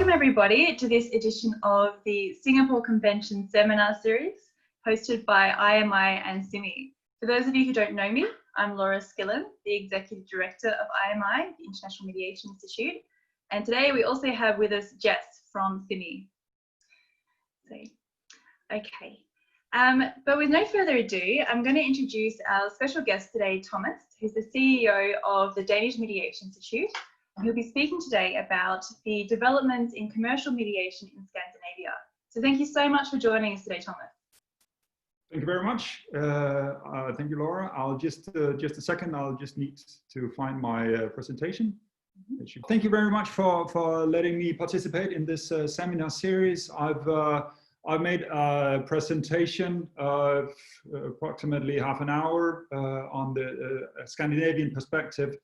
Welcome everybody to this edition of the Singapore Convention Seminar Series hosted by IMI and SIMI. For those of you who don't know me, I'm Laura Skillen, the Executive Director of IMI, the International Mediation Institute. And today we also have with us Jess from SIMI. But with no further ado, I'm going to introduce our special guest today, Thomas, who's the CEO of the Danish Mediation Institute. He'll be speaking today about the developments in commercial mediation in Scandinavia. So thank you so much for joining us today, Thomas. Thank you very much. Thank you, Laura. I'll just a second. I'll just need to find my presentation. Thank you very much for letting me participate in this seminar series. I've made a presentation of approximately half an hour on the Scandinavian perspective.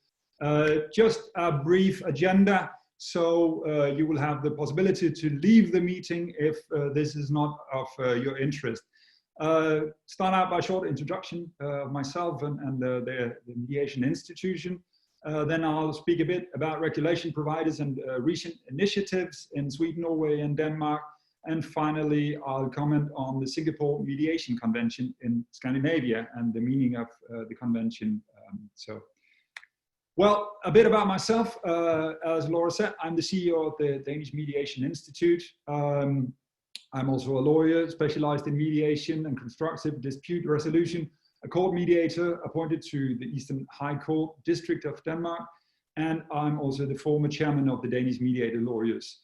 Just a brief agenda, so you will have the possibility to leave the meeting if this is not of your interest. Start out by a short introduction of myself and the Mediation Institution. Then I'll speak a bit about regulation providers and recent initiatives in Sweden, Norway and Denmark. And finally, I'll comment on the Singapore Mediation Convention in Scandinavia and the meaning of the convention. Well, a bit about myself. As Laura said, I'm the CEO of the Danish Mediation Institute. I'm also a lawyer specialized in mediation and constructive dispute resolution, a court mediator appointed to the Eastern High Court District of Denmark, and I'm also the former chairman of the Danish Mediator Lawyers.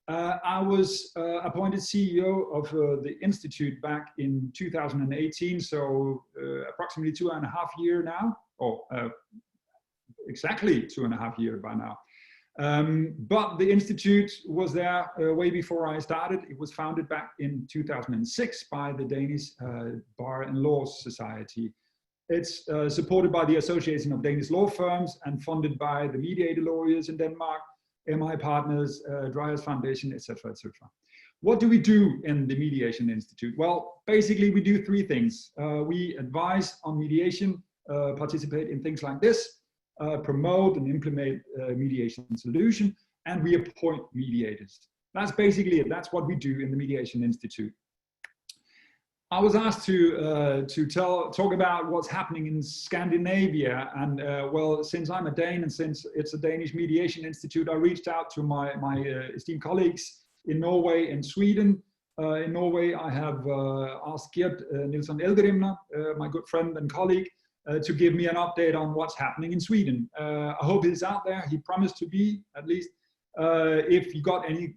I was appointed CEO of the Institute back in 2018, so approximately 2.5 years now, or exactly 2.5 years by now. But the Institute was there way before I started. It was founded back in 2006 by the Danish Bar and Law Society. It's supported by the Association of Danish Law Firms and funded by the Mediator Lawyers in Denmark, MI Partners, Dreyers Foundation, etc., etc. What do we do in the Mediation Institute? Well, basically we do three things. We advise on mediation, participate in things like this, promote and implement mediation solution, and we appoint mediators. That's basically it. That's what we do in the Mediation Institute. I was asked to talk about what's happening in Scandinavia, and well, since I'm a Dane and since it's a Danish Mediation Institute, I reached out to my esteemed colleagues in Norway and Sweden. In Norway, I have asked Gert Nilsson Elgerimner, my good friend and colleague, to give me an update on what's happening in Sweden. I hope he's out there. He promised to be, at least. If you got any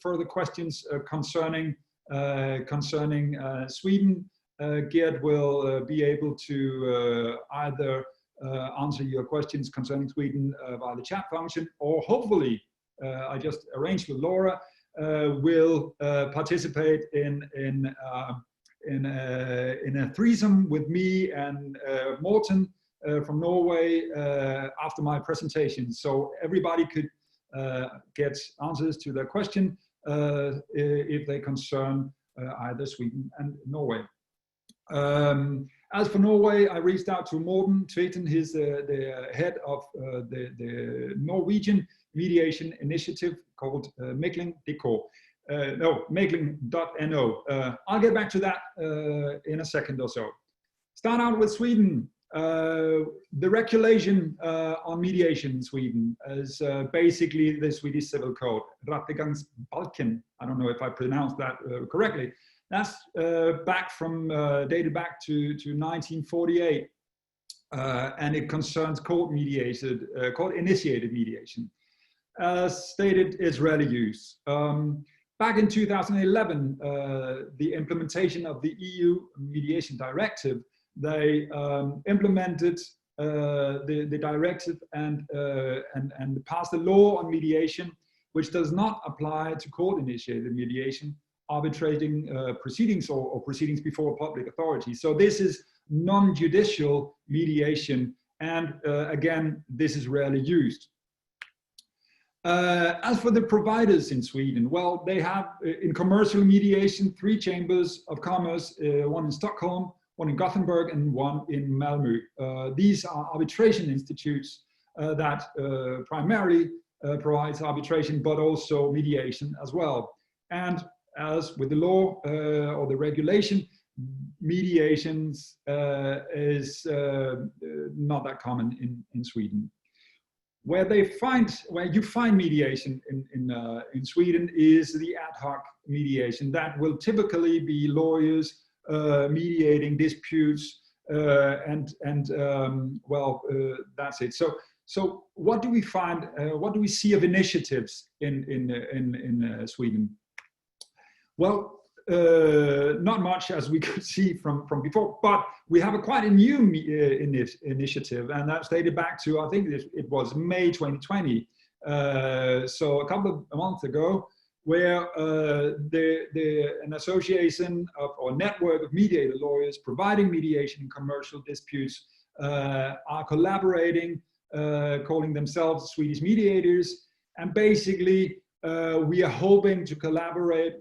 further questions concerning Sweden, Gert will be able to either answer your questions concerning Sweden via the chat function, or hopefully, I just arranged with Laura, will participate in a threesome with me and Morten from Norway after my presentation. So everybody could get answers to their question if they concern either Sweden and Norway. As for Norway, I reached out to Morten Tveten. He's the head of the Norwegian Mediation Initiative called Mekling.dk. No, Mekling.no. I'll get back to that in a second or so. Start out with Sweden. The regulation on mediation in Sweden is basically the Swedish Civil Code, Rättegångsbalken. I don't know if I pronounced that correctly. That's dated back to 1948, and it concerns court-initiated mediation. As stated, Israeli use. Back in 2011, the implementation of the EU Mediation Directive, they implemented the directive and passed a law on mediation, which does not apply to court-initiated mediation, arbitrating proceedings or proceedings before a public authority. So this is non-judicial mediation, and again, this is rarely used. As for the providers in Sweden, well, they have in commercial mediation 3 chambers of commerce, one in Stockholm, one in Gothenburg, and one in Malmö. These are arbitration institutes that primarily provides arbitration, but also mediation as well. And as with the law or the regulation, mediations is not that common in Sweden. Where you find mediation in Sweden is the ad hoc mediation. That will typically be lawyers mediating disputes, that's it. So what do we find? What do we see of initiatives in Sweden? Well, not much, as we could see from before, but we have quite a new initiative, and that's dated back to, I think it was May 2020, so a couple of months ago, where an association or network of mediator lawyers providing mediation in commercial disputes are collaborating, calling themselves Swedish mediators, and basically we are hoping to collaborate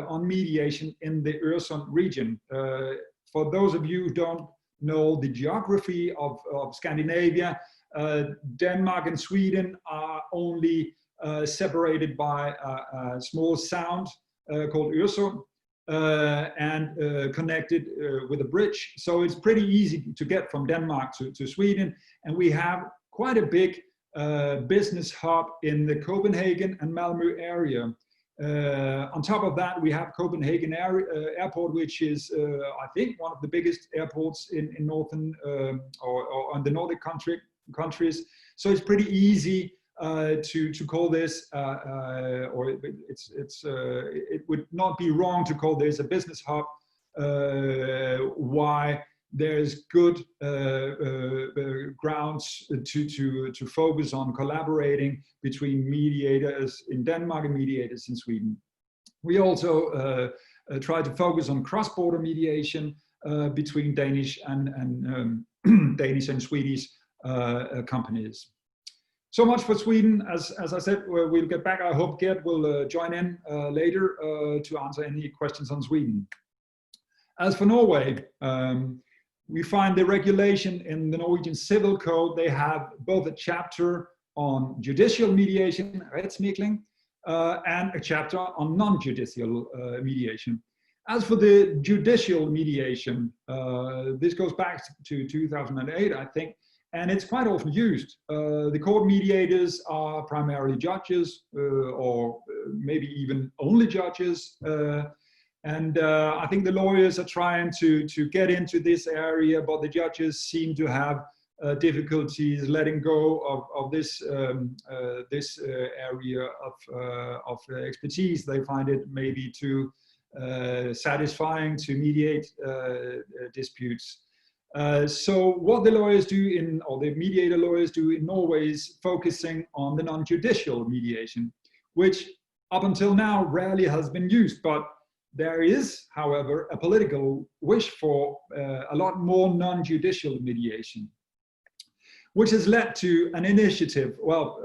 on mediation in the Öresund region. For those of you who don't know the geography of Scandinavia, Denmark and Sweden are only separated by a small sound called Öresund and connected with a bridge. So it's pretty easy to get from Denmark to Sweden, and we have quite a big business hub in the Copenhagen and Malmö area. On top of that, we have Copenhagen Airport, which is, I think, one of the biggest airports in northern or on the Nordic countries. So it's pretty easy to call this, or it would not be wrong to call this a business hub. Why there's good grounds to focus on collaborating between mediators in Denmark and mediators in Sweden. We also try to focus on cross-border mediation between Danish and Danish and Swedish companies. So much for Sweden. As I said, we'll get back. I hope Gert will join in later to answer any questions on Sweden. As for Norway, we find the regulation in the Norwegian Civil Code. They have both a chapter on judicial mediation, rettsmekling, and a chapter on non-judicial mediation. As for the judicial mediation, this goes back to 2008, I think, and it's quite often used. The court mediators are primarily judges, or maybe even only judges. And I think the lawyers are trying to get into this area, but the judges seem to have difficulties letting go of this area of expertise. They find it maybe too satisfying to mediate disputes. So what the lawyers do or the mediator lawyers do in Norway is focusing on the non-judicial mediation, which up until now rarely has been used, but there is, however, a political wish for a lot more non-judicial mediation, which has led to an initiative. Well,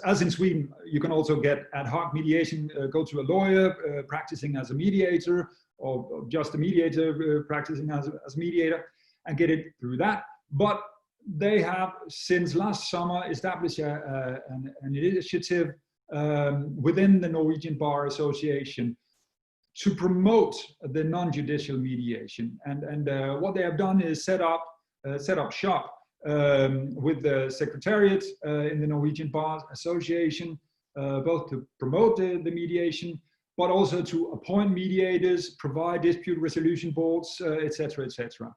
as in Sweden, you can also get ad hoc mediation, go to a lawyer practicing as a mediator, or just a mediator practicing as a mediator, and get it through that. But they have, since last summer, established an initiative within the Norwegian Bar Association to promote the non-judicial mediation. And what they have done is set up shop with the Secretariat in the Norwegian Bar Association, both to promote the mediation, but also to appoint mediators, provide dispute resolution boards, etc., etc.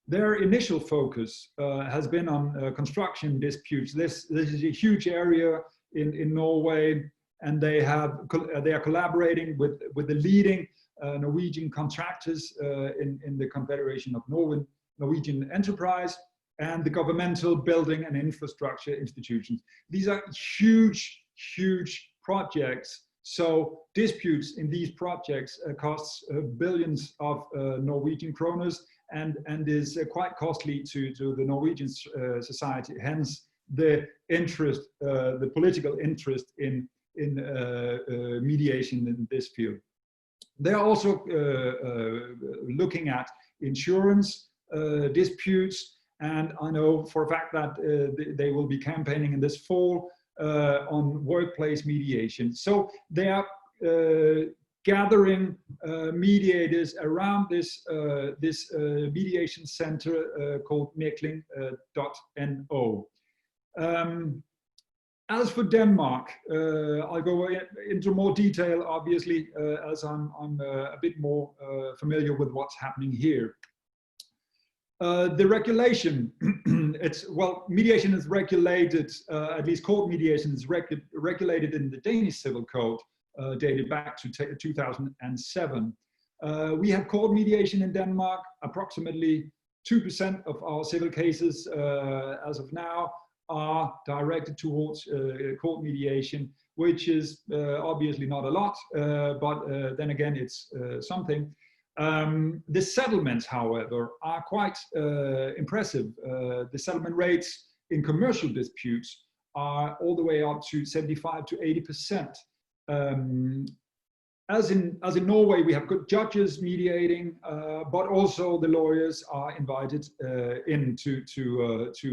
Their initial focus has been on construction disputes. This is a huge area in Norway, and they are collaborating with the leading Norwegian contractors in the Confederation of Norwegian Enterprise and the governmental building and infrastructure institutions. These are huge, huge projects. So disputes in these projects costs billions of Norwegian kroners and is quite costly to the Norwegian society. Hence the interest, the political interest in mediation in this field. They are also looking at insurance disputes, and I know for a fact that they will be campaigning in this fall on workplace mediation. So they are gathering mediators around this mediation center called Mægling.no. As for Denmark, I'll go into more detail, obviously, as I'm a bit more familiar with what's happening here. The regulation, mediation is regulated, at least court mediation is regulated in the Danish Civil Code, dated back to 2007. We have court mediation in Denmark. Approximately 2% of our civil cases as of now are directed towards court mediation, which is obviously not a lot, but then again, it's something. The settlements, however, are quite impressive. The settlement rates in commercial disputes are all the way up to 75 to 80%. As in Norway, we have good judges mediating, but also the lawyers are invited in to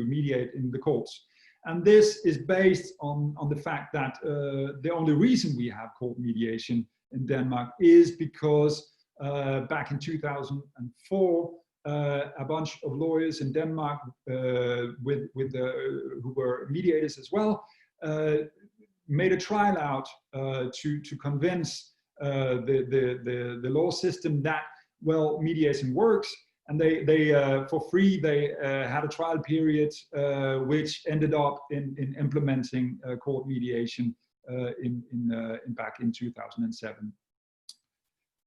mediate in the courts. And this is based on the fact that the only reason we have court mediation in Denmark is because back in 2004, a bunch of lawyers in Denmark who were mediators as well made a trial out to convince the law system that, well, mediation works, and they for free they had a trial period which ended up in implementing court mediation back in 2007.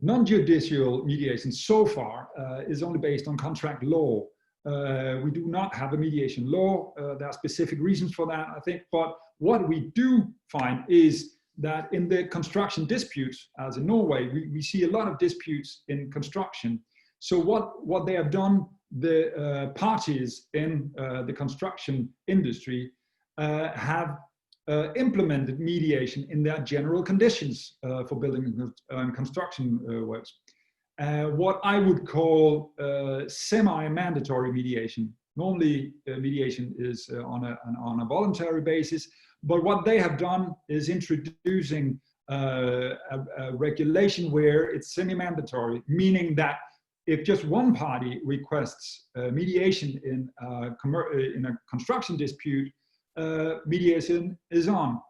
Non-judicial mediation so far is only based on contract law. We do not have a mediation law. There are specific reasons for that, I think, but what we do find is that in the construction disputes, as in Norway, we see a lot of disputes in construction. So what they have done, the parties in the construction industry have implemented mediation in their general conditions for building and construction works. What I would call semi-mandatory mediation. Normally, mediation is on a voluntary basis, but what they have done is introducing a regulation where it's semi-mandatory, meaning that if just one party requests mediation in a construction dispute, mediation is on.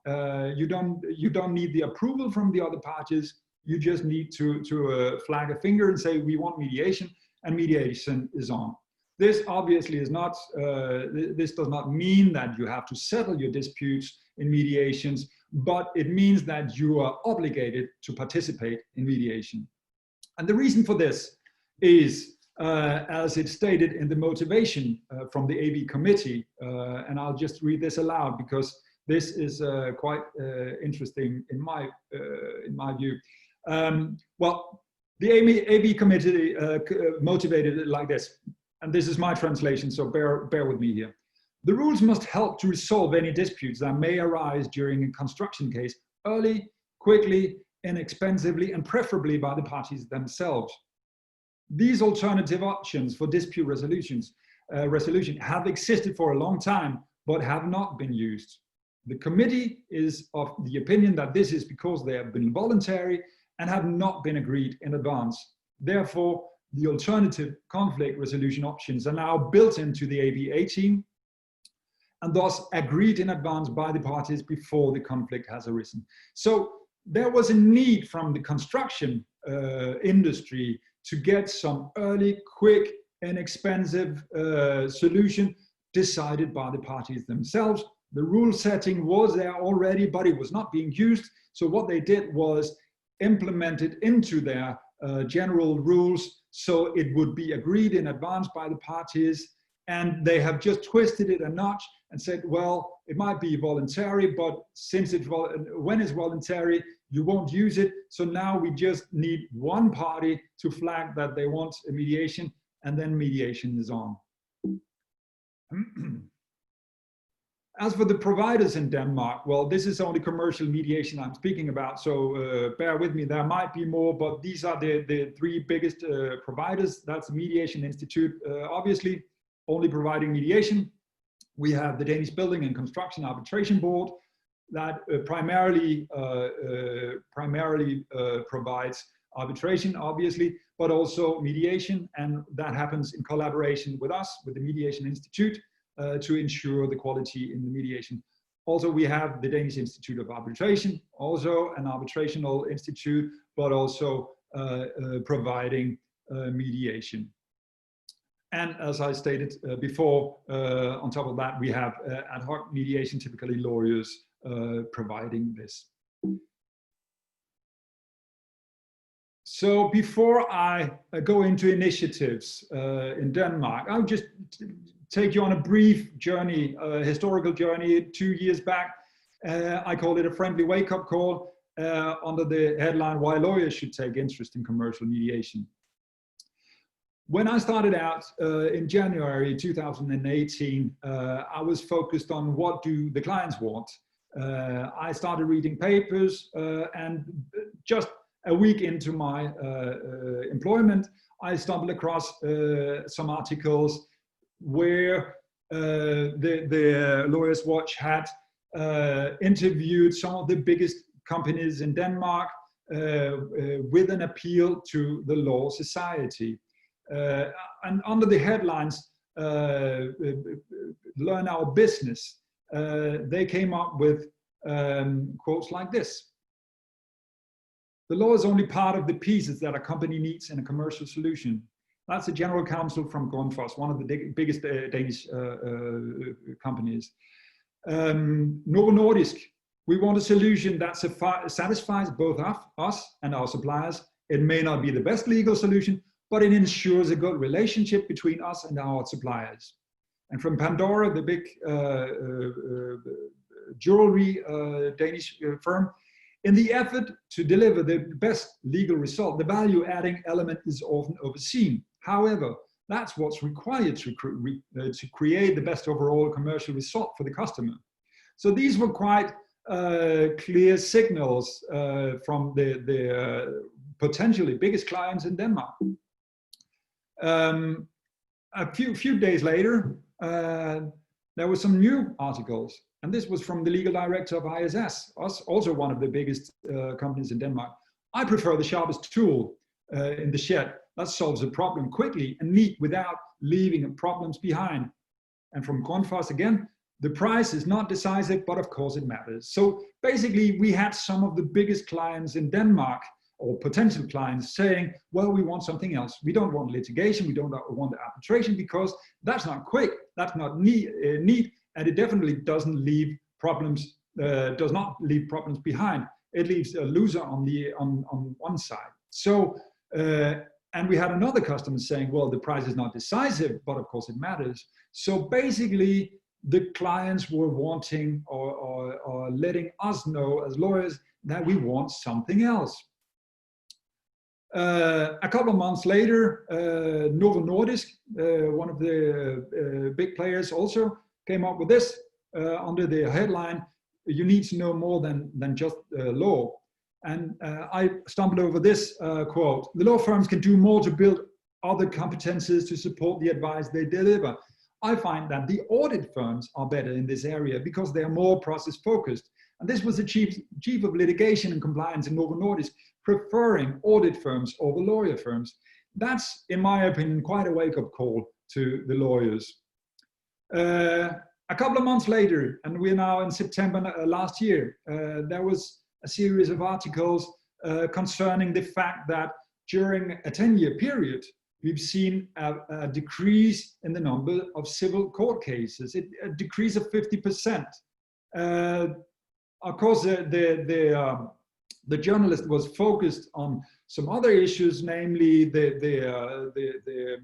You don't need the approval from the other parties. You just need to flag a finger and say we want mediation, and mediation is on. This obviously is not. This does not mean that you have to settle your disputes in mediations, but it means that you are obligated to participate in mediation. And the reason for this is, as it's stated in the motivation from the AB committee, and I'll just read this aloud because this is quite interesting in my view. Well, the AB committee motivated it like this, and this is my translation, so bear with me here. The rules must help to resolve any disputes that may arise during a construction case early, quickly, inexpensively, and preferably by the parties themselves. These alternative options for dispute resolution have existed for a long time, but have not been used. The committee is of the opinion that this is because they have been voluntary and have not been agreed in advance. Therefore, the alternative conflict resolution options are now built into the AB 18 and thus agreed in advance by the parties before the conflict has arisen. So there was a need from the construction industry to get some early, quick, inexpensive solution decided by the parties themselves. The rule setting was there already, but it was not being used. So what they did was implement it into their general rules so it would be agreed in advance by the parties. And they have just twisted it a notch and said, well, it might be voluntary, but since when it's voluntary, you won't use it. So now we just need one party to flag that they want a mediation, and then mediation is on. As for the providers in Denmark, well, this is only commercial mediation I'm speaking about, so bear with me, there might be more, but these are the three biggest providers. That's the Mediation Institute, obviously, only providing mediation. We have the Danish Building and Construction Arbitration Board, that primarily provides arbitration, obviously, but also mediation, and that happens in collaboration with us, with the Mediation Institute, to ensure the quality in the mediation. Also, we have the Danish Institute of Arbitration, also an arbitrational institute, but also providing mediation. And as I stated before, on top of that, we have ad hoc mediation, typically lawyers providing this. So before I go into initiatives in Denmark, I'll just take you on a brief journey, a historical journey 2 years back. I call it a friendly wake-up call under the headline, Why Lawyers Should Take Interest in Commercial Mediation. When I started out in January 2018, I was focused on what do the clients want. I started reading papers and just a week into my employment, I stumbled across some articles where the Lawyers Watch had interviewed some of the biggest companies in Denmark with an appeal to the law society. And under the headlines, Learn Our Business, they came up with quotes like this. The law is only part of the pieces that a company needs in a commercial solution. That's the general counsel from Grundfos, one of the biggest Danish companies. Novo Nordisk, we want a solution that satisfies both us and our suppliers. It may not be the best legal solution, but it ensures a good relationship between us and our suppliers. And from Pandora, the big jewelry Danish firm, in the effort to deliver the best legal result, the value-adding element is often overseen. However, that's what's required to create the best overall commercial result for the customer. So these were quite clear signals from the potentially biggest clients in Denmark. A few days later, there were some new articles. And this was from the legal director of ISS, also one of the biggest companies in Denmark. I prefer the sharpest tool in the shed that solves a problem quickly and neat without leaving problems behind. And from Grundfos again, the price is not decisive, but of course it matters. So basically we had some of the biggest clients in Denmark, or potential clients, saying, well, we want something else. We don't want litigation, we don't want arbitration, because that's not quick, that's not neat, and it definitely doesn't leave problems, does not leave problems behind. It leaves a loser on one side. So, and we had another customer saying, well, the price is not decisive, but of course it matters. So basically, the clients were wanting or letting us know as lawyers that we want something else. A couple of months later, Novo Nordisk, one of the big players, also came up with this under the headline, you need to know more than just law. And I stumbled over this quote, the law firms can do more to build other competences to support the advice they deliver. I find that the audit firms are better in this area because they are more process focused. And this was the chief of litigation and compliance in Novo Nordisk, preferring audit firms over lawyer firms. That's, in my opinion, quite a wake-up call to the lawyers. A couple of months later, and we're now in September last year, there was a series of articles concerning the fact that during a 10-year period, we've seen a decrease in the number of civil court cases, a decrease of 50%. Of course, the journalist was focused on some other issues, namely the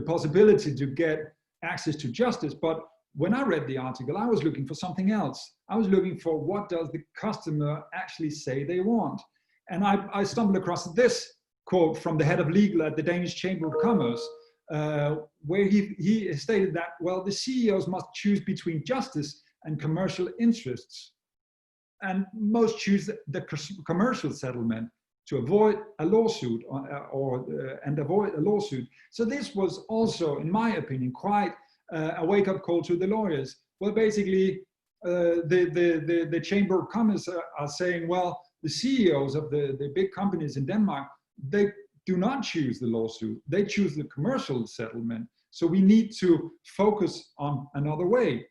possibility to get access to justice. But when I read the article, I was looking for something else. I was looking for what does the customer actually say they want. And I stumbled across this quote from the head of legal at the Danish Chamber of Commerce, where he stated that, well, the CEOs must choose between justice and commercial interests. And most choose the commercial settlement to avoid a lawsuit and avoid a lawsuit. So this was also, in my opinion, quite a wake-up call to the lawyers. Well, basically, the Chamber of Commerce are saying, well, the CEOs of the big companies in Denmark, they do not choose the lawsuit, they choose the commercial settlement. So we need to focus on another way.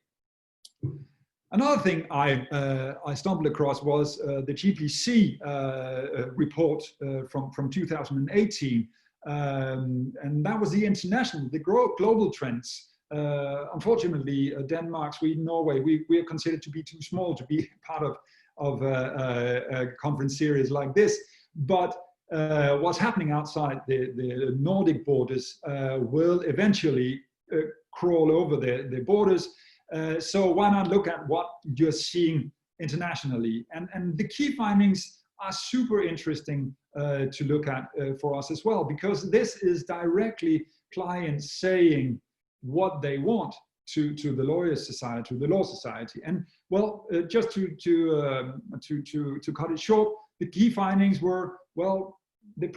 Another thing I stumbled across was the GPC report from 2018, and that was the global trends. Unfortunately, Denmark, Sweden, Norway, we are considered to be too small to be part of a conference series like this. But what's happening outside the Nordic borders will eventually crawl over the borders. So why not look at what you're seeing internationally? And the key findings are super interesting to look at for us as well, because this is directly clients saying what they want to the lawyers society, to the law society. And well, just to cut it short, the key findings were, well, the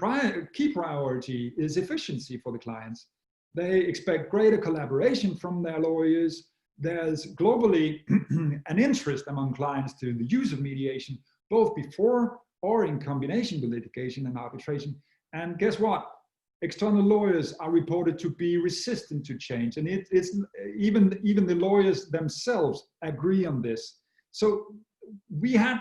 key priority is efficiency for the clients. They expect greater collaboration from their lawyers. There's globally an interest among clients to the use of mediation, both before or in combination with litigation and arbitration. And guess what? External lawyers are reported to be resistant to change. And it's even the lawyers themselves agree on this. So we had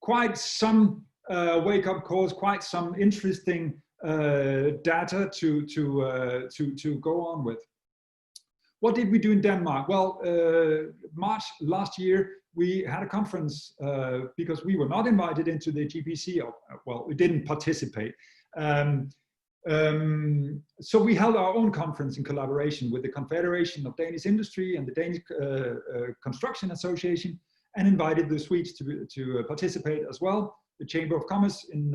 quite some wake-up calls, quite some interesting data to go on with. What did we do in Denmark? Well, March last year, we had a conference because we were not invited into the GPC, well, we didn't participate. So we held our own conference in collaboration with the Confederation of Danish Industry and the Danish Construction Association, and invited the Swedes to participate as well, the Chamber of Commerce in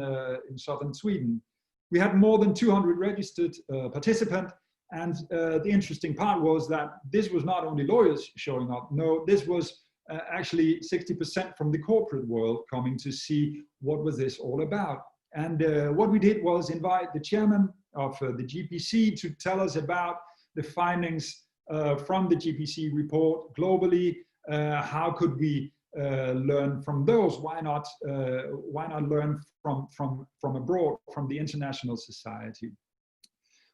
southern Sweden. We had more than 200 registered participants. And the interesting part was that this was not only lawyers showing up, no, this was actually 60% from the corporate world coming to see what was this all about. And what we did was invite the chairman of the GPC to tell us about the findings from the GPC report globally. How could we learn from those? Why not learn from abroad, from the international society?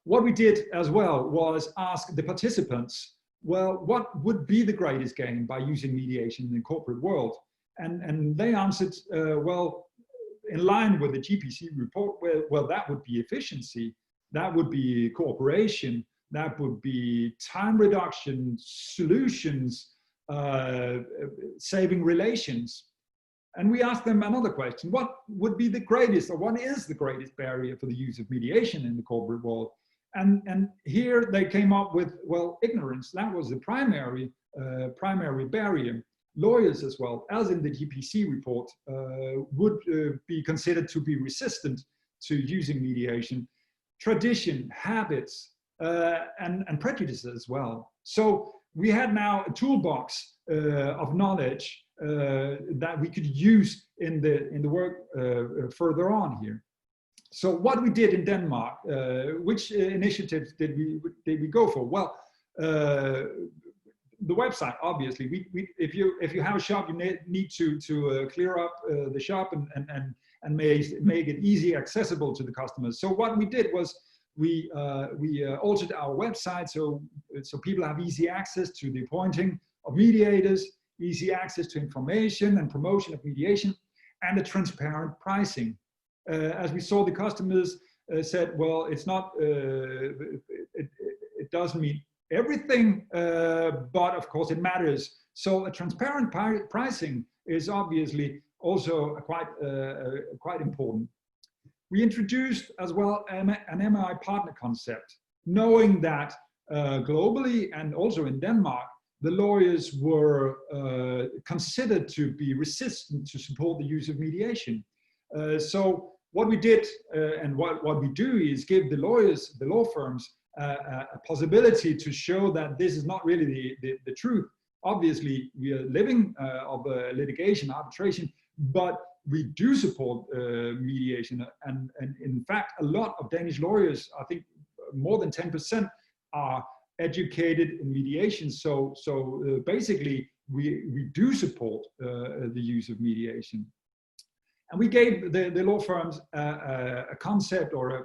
What we did as well was ask the participants, well, what would be the greatest gain by using mediation in the corporate world? And they answered, well, in line with the GPC report, well, that would be efficiency, that would be cooperation, that would be time reduction, solutions, saving relations. And we asked them another question: what would be the greatest, or what is the greatest barrier for the use of mediation in the corporate world? And here they came up with, well, ignorance. That was the primary barrier. Lawyers as well, as in the GPC report, would be considered to be resistant to using mediation. Tradition, habits, and prejudices as well. So we had now a toolbox of knowledge that we could use in the work further on here. So what we did in Denmark, which initiatives did we go for? Well, the website, obviously. If you have a shop, you need to clear up the shop and make it easy accessible to the customers. So what we did was we altered our website so people have easy access to the appointing of mediators, easy access to information and promotion of mediation, and a transparent pricing. As we saw, the customers said, well, it's not, it doesn't mean everything, but of course it matters. So a transparent pricing is obviously also quite important. We introduced as well an MI partner concept, knowing that globally and also in Denmark, the lawyers were considered to be resistant to support the use of mediation. So what we did and what we do is give the lawyers, the law firms, a possibility to show that this is not really the truth. Obviously, we are living of litigation, arbitration, but we do support mediation. And in fact, a lot of Danish lawyers, I think more than 10%, are educated in mediation. So basically, we do support the use of mediation. And we gave the law firms a concept or a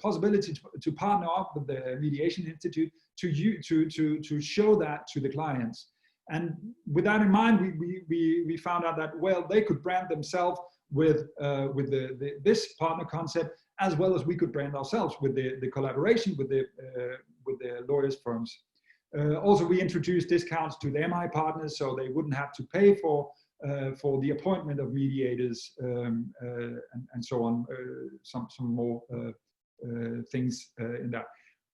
possibility to partner up with the Mediation Institute to show that to the clients. And with that in mind, we found out that, well, they could brand themselves with this partner concept, as well as we could brand ourselves with the collaboration with the lawyers firms. Also, we introduced discounts to the MI partners, so they wouldn't have to pay for the appointment of mediators and so on. Some more things in that.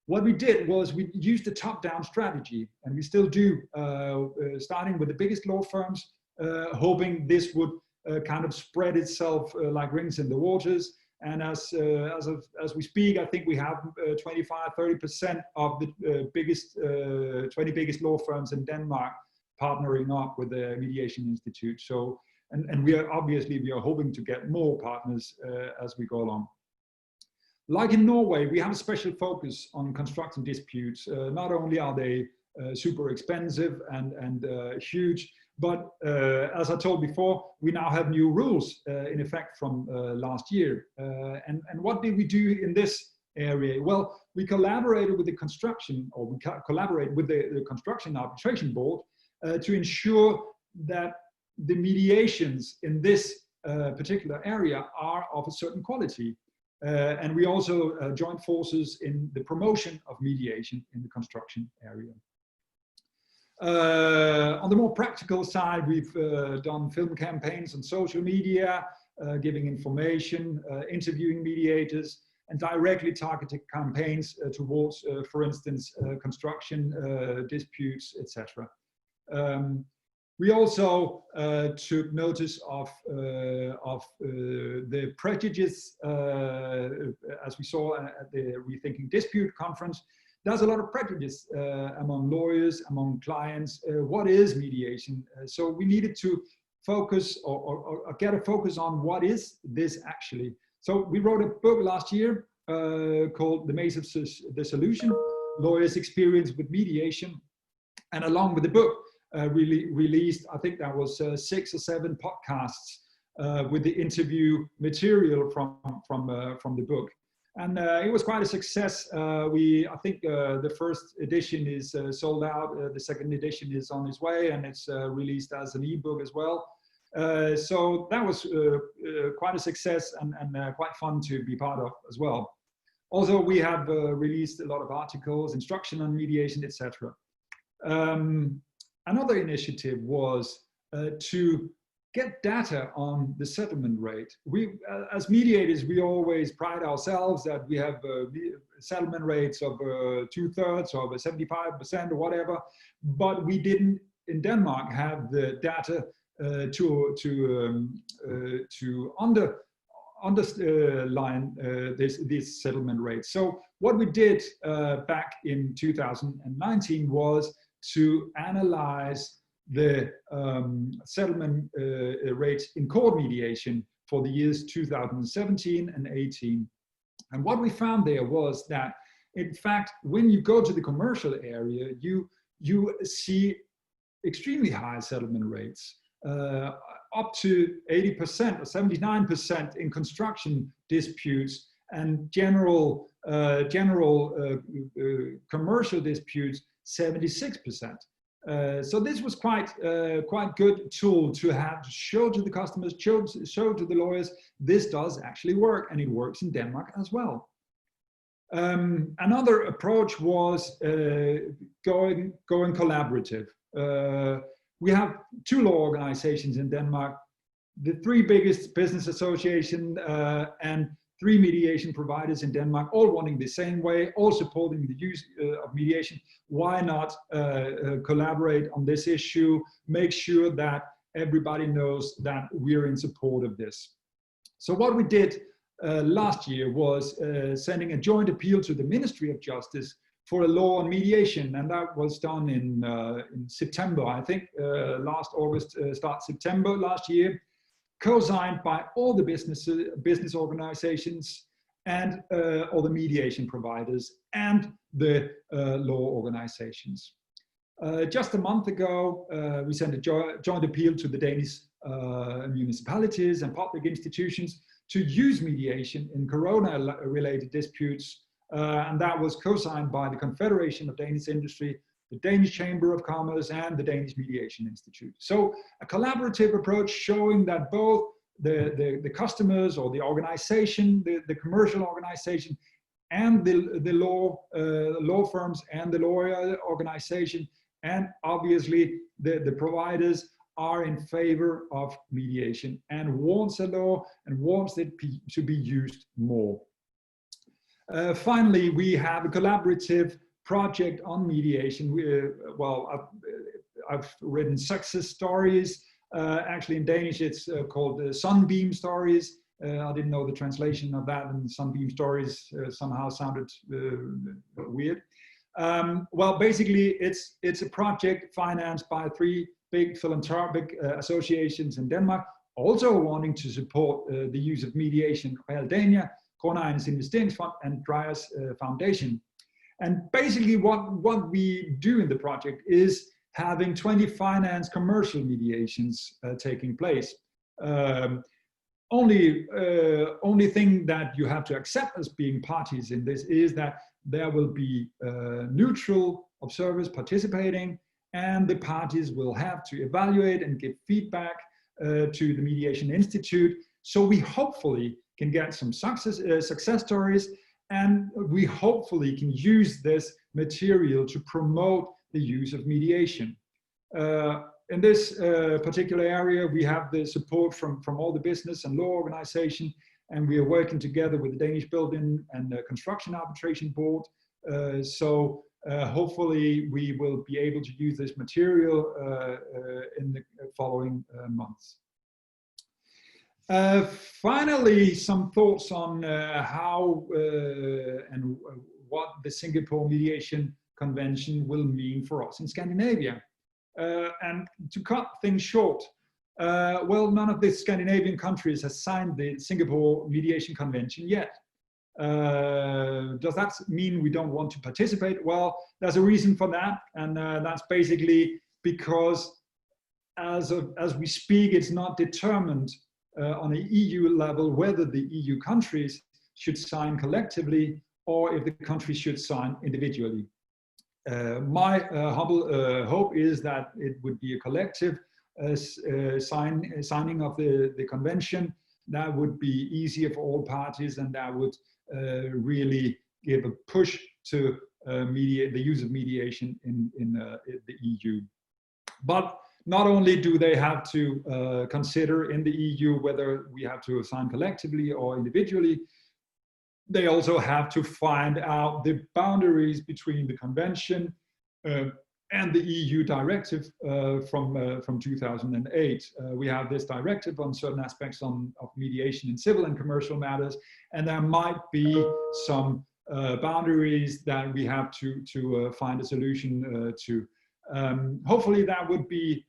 What we did was we used a top-down strategy, and we still do, starting with the biggest law firms, hoping this would kind of spread itself like rings in the waters. And as we speak, I think we have 25–30% of the biggest 20 biggest law firms in Denmark partnering up with the Mediation Institute. So, and we are hoping to get more partners as we go along. Like in Norway, we have a special focus on constructive disputes. Not only are they super expensive and huge, but as I told before, we now have new rules in effect from last year. And what did we do in this area? Well, we collaborated with the construction, or we collaborate with the Construction Arbitration Board to ensure that the mediations in this particular area are of a certain quality. And we also joined forces in the promotion of mediation in the construction area. On the more practical side, we've done film campaigns on social media, giving information, interviewing mediators, and directly targeted campaigns towards, for instance, construction disputes, etc. We also took notice of the prejudice, as we saw at the Rethinking Dispute conference. There's a lot of prejudice among lawyers, among clients. What is mediation? So we needed to focus or get a focus on what is this actually. So we wrote a book last year called The Maze of the Solution, Lawyers' Experience with Mediation. And along with the book, released, I think that was 6 or 7 podcasts with the interview material from the book. And it was quite a success. I think the first edition is sold out. The second edition is on its way, and it's released as an ebook as well. So that was quite a success and quite fun to be part of as well. Also, we have released a lot of articles, instruction on mediation, etc. Another initiative was to get data on the settlement rate. We, as mediators, we always pride ourselves that we have settlement rates of 2/3 or 75% or whatever, but we didn't in Denmark have the data to underline this settlement rate. So what we did back in 2019 was to analyze the settlement rates in court mediation for the years 2017 and 18. And what we found there was that, in fact, when you go to the commercial area, you see extremely high settlement rates, up to 80% or 79% in construction disputes, and general commercial disputes, 76%. So this was quite good tool to have to show to the customers, show to the lawyers, this does actually work, and it works in Denmark as well. Another approach was going collaborative. We have 2 law organizations in Denmark, the 3 biggest business associations and 3 mediation providers in Denmark, all wanting the same way, all supporting the use of mediation. Why not collaborate on this issue, make sure that everybody knows that we're in support of this. So what we did last year was sending a joint appeal to the Ministry of Justice for a law on mediation, and that was done in September, I think, last August, start September last year, co-signed by all the business organizations and all the mediation providers and the law organizations. Just a month ago, we sent a joint appeal to the Danish municipalities and public institutions to use mediation in corona-related disputes, and that was co-signed by the Confederation of Danish Industry, the Danish Chamber of Commerce, and the Danish Mediation Institute. So a collaborative approach showing that both the customers or the organization, the commercial organization, and the law firms and the lawyer organization, and obviously the providers are in favor of mediation and wants a law and wants it to be used more. Finally, we have a collaborative project on mediation. I've written success stories. Actually, in Danish, it's called Sunbeam Stories. I didn't know the translation of that, and Sunbeam Stories somehow sounded weird. Well, basically, it's a project financed by 3 big philanthropic associations in Denmark, also wanting to support the use of mediation: Realdania, Grundejernes Investeringsfond, and Dreyers Foundation. And basically, what we do in the project is having 20 finance commercial mediations taking place. Only thing that you have to accept as being parties in this is that there will be neutral observers participating, and the parties will have to evaluate and give feedback to the Mediation Institute. So we hopefully can get some success stories, and we hopefully can use this material to promote the use of mediation. In this particular area, we have the support from all the business and law organization, and we are working together with the Danish Building and Construction Arbitration Board. So hopefully we will be able to use this material in the following months. Finally, some thoughts on how and what the Singapore Mediation Convention will mean for us in Scandinavia. And to cut things short, well, none of the Scandinavian countries has signed the Singapore Mediation Convention yet. Does that mean we don't want to participate? Well, there's a reason for that, and that's basically because as we speak, it's not determined on an EU level whether the EU countries should sign collectively or if the countries should sign individually. My humble hope is that it would be a collective signing of the convention. That would be easier for all parties, and that would really give a push to the use of mediation in the EU. But not only do they have to consider in the EU whether we have to sign collectively or individually, they also have to find out the boundaries between the convention and the EU directive from 2008. We have this directive on certain aspects of mediation in civil and commercial matters, and there might be some boundaries that we have to find a solution to. Hopefully that would be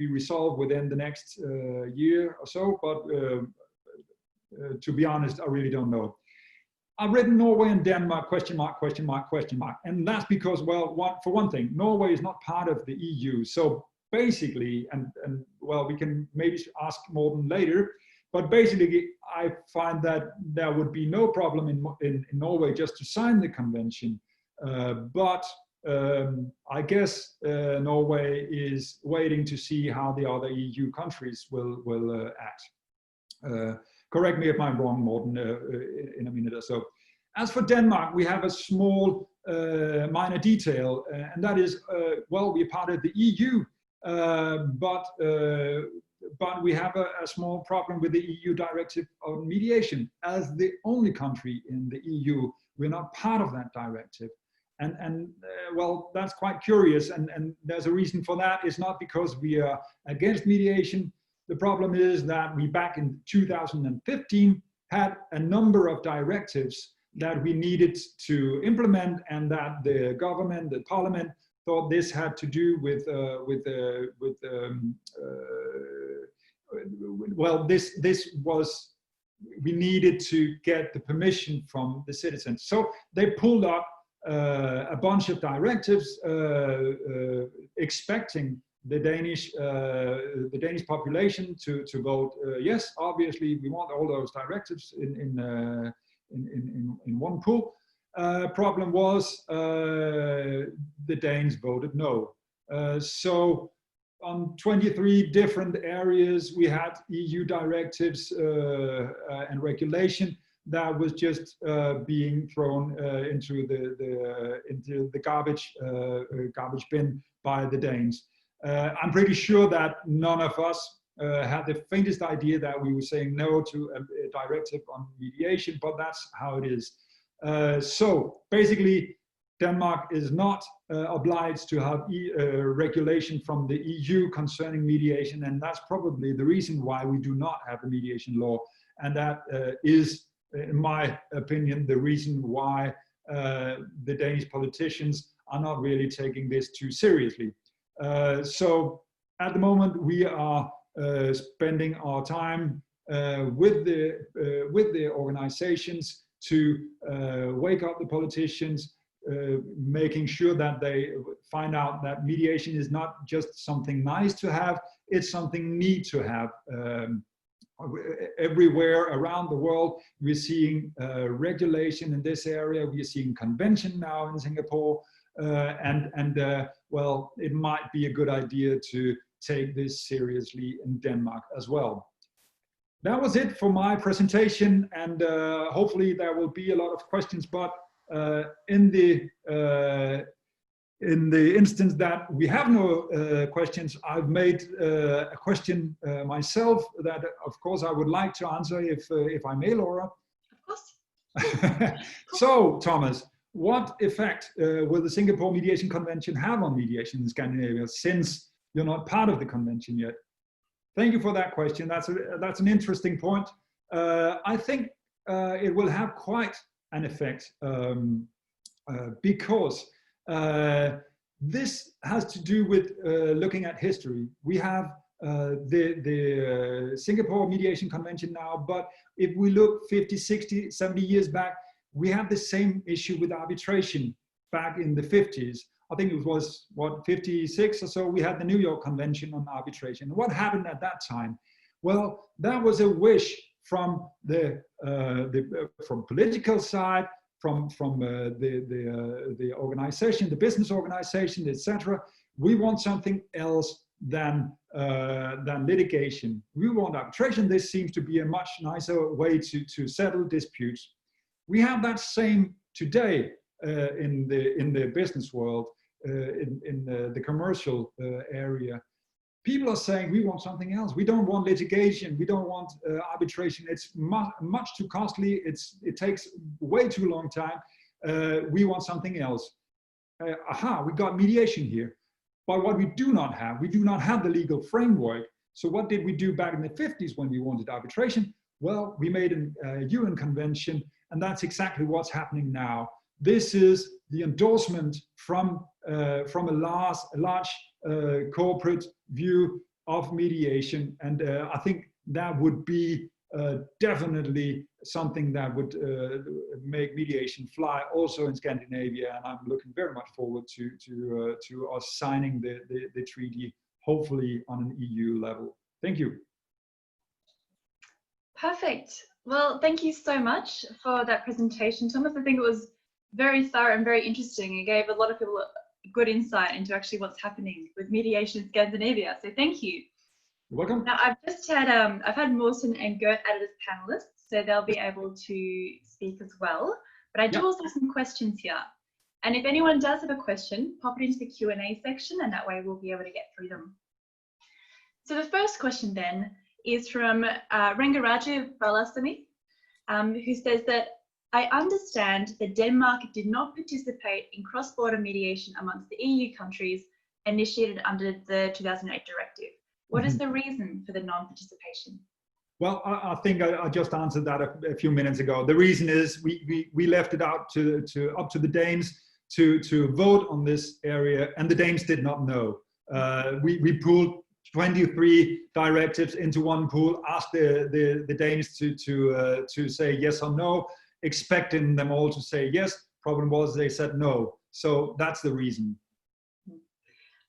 resolved within the next year or so, but to be honest, I really don't know. I've written Norway and Denmark, question mark, question mark, question mark. And that's because, well, for one thing, Norway is not part of the EU. So basically, and well, we can maybe ask Morten later, but basically I find that there would be no problem in Norway just to sign the convention. But I guess Norway is waiting to see how the other EU countries will act. Correct me if I'm wrong, Morten, in a minute or so. As for Denmark, we have a small minor detail, and that is, well, we're part of the EU, but we have a small problem with the EU directive on mediation. As the only country in the EU, we're not part of that directive. And well, that's quite curious, and there's a reason for that. It's not because we are against mediation. The problem is that we, back in 2015, had a number of directives that we needed to implement, and that the government, the parliament, thought this had to do with well, this was, we needed to get the permission from the citizens. So they pulled up a bunch of directives expecting the Danish population to vote yes. Obviously, we want all those directives in one pool. Problem was the Danes voted no. So on 23 different areas, we had EU directives and regulation that was just being thrown into the garbage bin by the Danes. I'm pretty sure that none of us had the faintest idea that we were saying no to a directive on mediation, but that's how it is. So basically, Denmark is not obliged to have regulation from the EU concerning mediation, and that's probably the reason why we do not have a mediation law. And that is, in my opinion, the reason why the Danish politicians are not really taking this too seriously. So at the moment, we are spending our time with the organizations to wake up the politicians, making sure that they find out that mediation is not just something nice to have, it's something need to have. Everywhere around the world, we're seeing regulation in this area. We're seeing convention now in Singapore, well, it might be a good idea to take this seriously in Denmark as well. That was it for my presentation, and hopefully there will be a lot of questions. But in the instance that we have no questions, I've made a question myself that, of course, I would like to answer if I may, Laura. Of course. So, Thomas, what effect will the Singapore Mediation Convention have on mediation in Scandinavia, since you're not part of the convention yet? Thank you for that question. That's an interesting point. I think it will have quite an effect because this has to do with looking at history. We have the Singapore Mediation Convention now, but if we look 50, 60, 70 years back, we had the same issue with arbitration back in the 50s. I think it was, what, 56 or so, we had the New York Convention on arbitration. What happened at that time? Well, that was a wish from from political side, from the organization, the business organization, etc. We want something else than litigation. We want arbitration. This seems to be a much nicer way to settle disputes. We have that same today in the business world, in the commercial area. People are saying we want something else. We don't want litigation. We don't want arbitration. It's much too costly. It takes way too long time. We want something else. We got mediation here. But what we do not have the legal framework. So what did we do back in the 50s when we wanted arbitration? Well, we made a UN convention, and that's exactly what's happening now. This is the endorsement from a large corporate view of mediation, and I think that would be definitely something that would make mediation fly also in Scandinavia, and I'm looking very much forward to us signing the treaty, hopefully on an EU level. Thank you. Perfect. Well, thank you so much for that presentation, Thomas. I think it was very thorough and very interesting. It gave a lot of people a good insight into actually what's happening with mediation in Scandinavia. So thank you. You're welcome. Now I've just had Morten and Gert added as panelists, so they'll be able to speak as well. But I do also have some questions here. And if anyone does have a question, pop it into the Q&A section, and that way we'll be able to get through them. So the first question then is from Rangaraju Balasamy, who says that, I understand that Denmark did not participate in cross-border mediation amongst the EU countries initiated under the 2008 directive. What is the reason for the non-participation? Well, I think I just answered that a few minutes ago. The reason is we left it out up to the Danes to vote on this area, and the Danes did not know. We pooled 23 directives into one pool, asked the Danes to say yes or no, expecting them all to say yes. Problem was they said no. So that's the reason.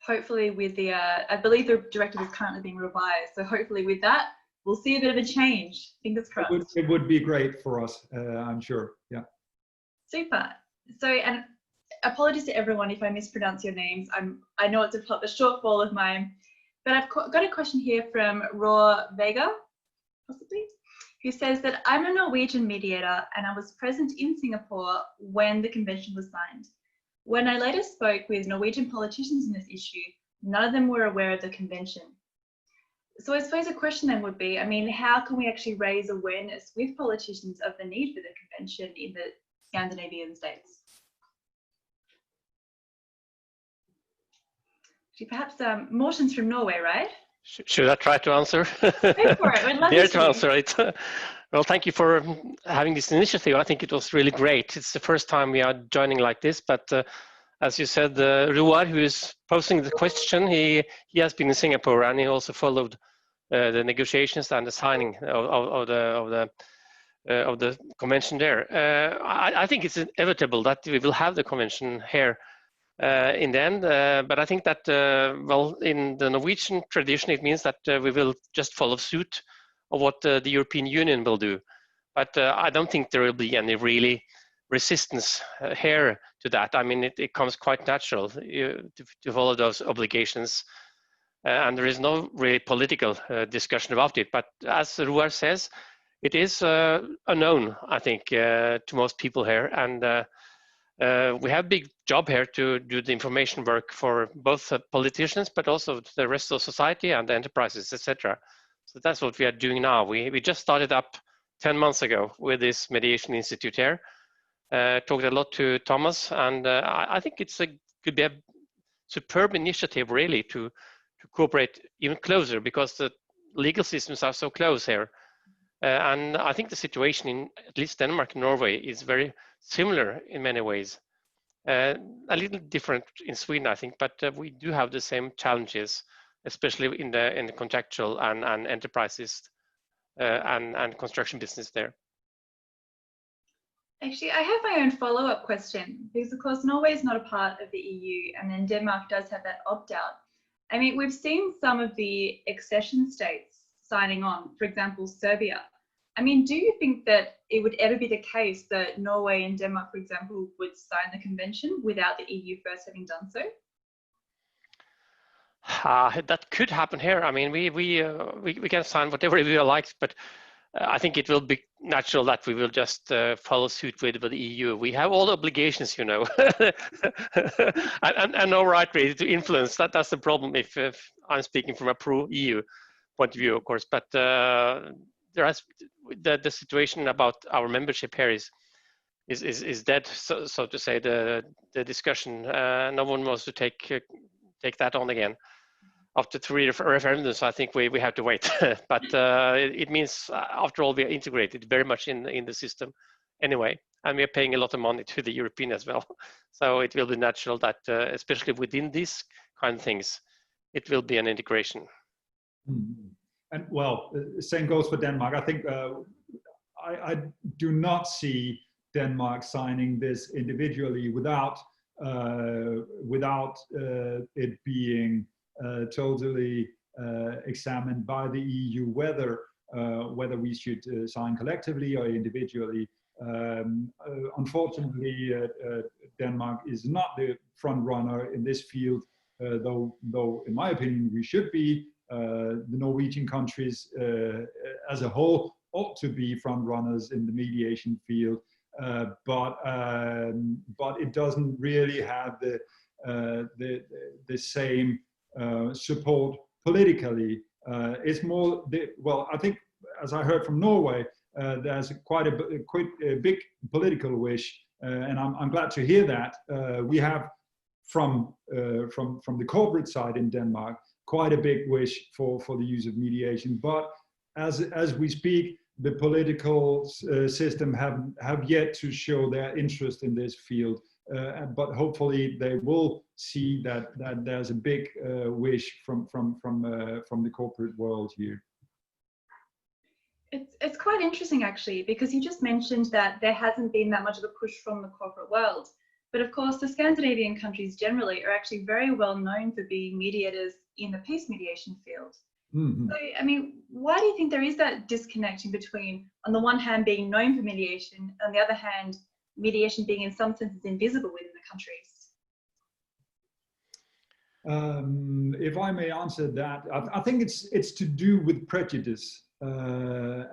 Hopefully with the, I believe the directive is currently being revised. So hopefully with that, we'll see a bit of a change. Fingers crossed. It would be great for us, I'm sure. Yeah. Super. So, and apologies to everyone if I mispronounce your names. I know it's a shortfall of mine, but I've got a question here from Raw Vega, possibly, who says that I'm a Norwegian mediator and I was present in Singapore when the convention was signed. When I later spoke with Norwegian politicians on this issue, none of them were aware of the convention. So I suppose a question then would be, I mean, how can we actually raise awareness with politicians of the need for the convention in the Scandinavian states? Perhaps Morten's from Norway, right? Should I try to answer? Go for it. We'd love Dare to to answer it. Well, thank you for having this initiative. I think it was really great. It's the first time we are joining like this, but as you said, Ruar, who is posing the question, he has been in Singapore and he also followed the negotiations and the signing of the convention there. I think it's inevitable that we will have the convention here in the end, but I think that, well, in the Norwegian tradition, it means that we will just follow suit of what the European Union will do. But I don't think there will be any really resistance here to that. I mean, it comes quite natural to follow those obligations. And there is no really political discussion about it. But as Ruar says, it is unknown, I think, to most people here. And we have a big job here to do the information work for both politicians, but also the rest of society and the enterprises, etc. So that's what we are doing now. We just started up 10 months ago with this Mediation Institute here. Talked a lot to Thomas, and I think could be a superb initiative really to cooperate even closer, because the legal systems are so close here. And I think the situation in at least Denmark and Norway is very similar in many ways. A little different in Sweden, I think, but we do have the same challenges, especially in the contractual and enterprises and construction business there. Actually, I have my own follow-up question, because of course Norway is not a part of the EU, and then Denmark does have that opt-out. I mean, we've seen some of the accession states signing on, for example, Serbia. I mean, do you think that it would ever be the case that Norway and Denmark, for example, would sign the convention without the EU first having done so? That could happen here. I mean, we can sign whatever we like, but I think it will be natural that we will just follow suit with the EU. We have all obligations, you know, and no right really to influence. That's the problem if I'm speaking from a pro-EU point of view, of course. But there has the situation about our membership here is dead, so to say. The discussion, no one wants to take that on again. After 3 referendums, I think we have to wait. But it means, after all, we are integrated very much in the system anyway, and we are paying a lot of money to the European as well. So it will be natural that, especially within these kind of things, it will be an integration. Mm-hmm. And well, the same goes for Denmark. I think I do not see Denmark signing this individually without it being totally examined by the EU whether we should sign collectively or individually. Unfortunately, Denmark is not the front runner in this field, though in my opinion we should be. The Norwegian countries as a whole ought to be front runners in the mediation field, but it doesn't really have the same support politically. It's more well, I think, as I heard from Norway, there's quite a big political wish, and I'm glad to hear that. We have from the corporate side in Denmark quite a big wish for the use of mediation, but as we speak, the political system have yet to show their interest in this field. But hopefully they will see that there's a big wish from the corporate world here. It's quite interesting actually, because you just mentioned that there hasn't been that much of a push from the corporate world. But of course, the Scandinavian countries generally are actually very well known for being mediators in the peace mediation field. Mm-hmm. So, I mean, why do you think there is that disconnection between, on the one hand, being known for mediation, on the other hand, mediation being in some senses invisible within the countries? If I may answer that, I think it's to do with prejudice.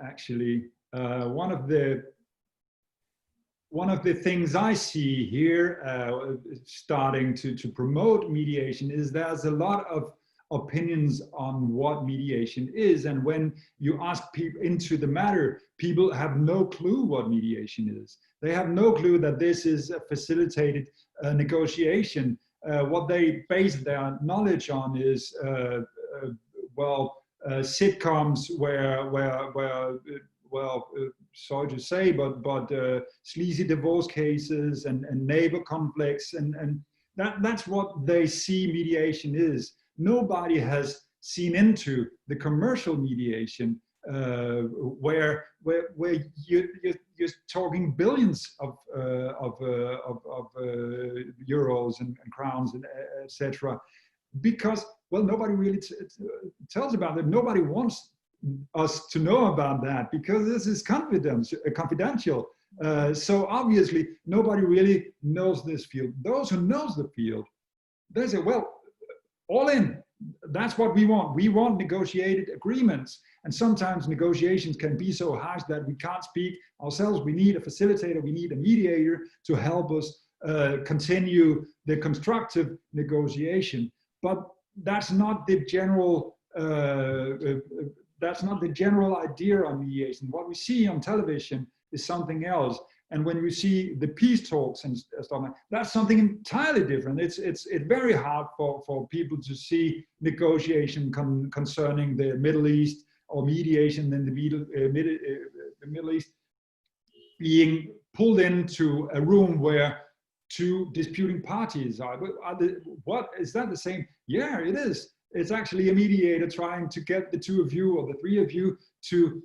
Actually, one of the things I see here, starting to promote mediation, is there's a lot of opinions on what mediation is, and when you ask people into the matter, people have no clue what mediation is. They have no clue that this is a facilitated negotiation. What they base their knowledge on is sitcoms where sorry to say, but sleazy divorce cases and neighbor conflicts, and that's what they see mediation is. Nobody has seen into the commercial mediation where you're talking billions of euros and crowns and etc. Because, well, nobody really tells about it. Nobody wants us to know about that because this is confidential. So obviously nobody really knows this field. Those who knows the field, they say, well, all in. That's what we want. We want negotiated agreements. And sometimes negotiations can be so harsh that we can't speak ourselves. We need a facilitator, we need a mediator to help us continue the constructive negotiation. But that's not the general idea on mediation. What we see on television is something else. And when we see the peace talks and stuff, that's something entirely different. It's very hard for people to see negotiation concerning the Middle East or mediation in the Middle East being pulled into a room where two disputing parties are. What is that the same? Yeah, it is. It's actually a mediator trying to get the two of you or the three of you to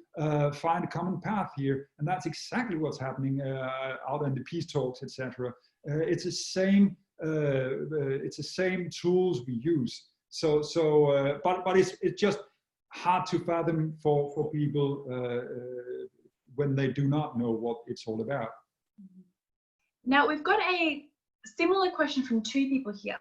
find a common path here, and that's exactly what's happening out in the peace talks, etc. It's the same. It's the same tools we use. But it's just hard to fathom for people when they do not know what it's all about. Now we've got a similar question from two people here,